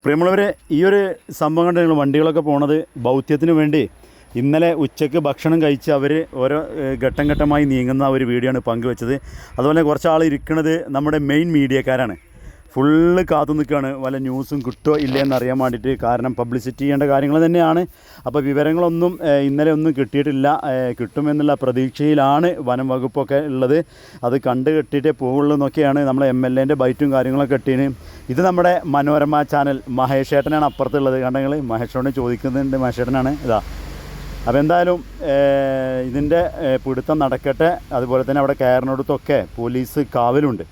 പ്രിയമുള്ളവരെ, ഈ ഒരു സംഭവം കണ്ട് നിങ്ങൾ വണ്ടികളൊക്കെ പോണത് ബൗത്യത്തിന് വേണ്ടി ഇന്നലെ ഉച്ചയ്ക്ക് ഭക്ഷണം കഴിച്ച് അവർ ഓരോ ഘട്ടം ഘട്ടമായി നീങ്ങുന്ന ഒരു വീഡിയോ ആണ് പങ്കുവെച്ചത്. അതുപോലെ കുറച്ച് ആൾ ഇരിക്കുന്നത് നമ്മുടെ മെയിൻ മീഡിയക്കാരാണ്. ഫുള്ള് കാത്തു നിൽക്കുകയാണ് വല്ല ന്യൂസും കിട്ടുമോ ഇല്ലേ എന്നറിയാൻ വേണ്ടിയിട്ട്. കാരണം പബ്ലിസിറ്റി ചെയ്യേണ്ട കാര്യങ്ങൾ തന്നെയാണ്. അപ്പോൾ വിവരങ്ങളൊന്നും ഇന്നലെ ഒന്നും കിട്ടിയിട്ടില്ല. കിട്ടുമെന്നുള്ള പ്രതീക്ഷയിലാണ് വനം വകുപ്പൊക്കെ ഉള്ളത്. അത് കണ്ട് കെട്ടിയിട്ടേ പോവുള്ളൂ എന്നൊക്കെയാണ് നമ്മളെ MLAൻ്റെ ബൈറ്റും കാര്യങ്ങളൊക്കെ കിട്ടീന്. ഇത് നമ്മുടെ മനോരമ ചാനൽ മഹേഷ് ഏട്ടനാണ് അപ്പുറത്തുള്ളത്. കണ്ടെങ്കിൽ മഹേഷോട് ചോദിക്കുന്നുണ്ട്. മഹേഷ് ഏട്ടനാണ് ഇതാ. അപ്പോൾ എന്തായാലും ഇതിൻ്റെ പിടുത്തം നടക്കട്ടെ. അതുപോലെ തന്നെ അവിടെ കയറിനടുത്തൊക്കെ പോലീസ് കാവലുണ്ട്.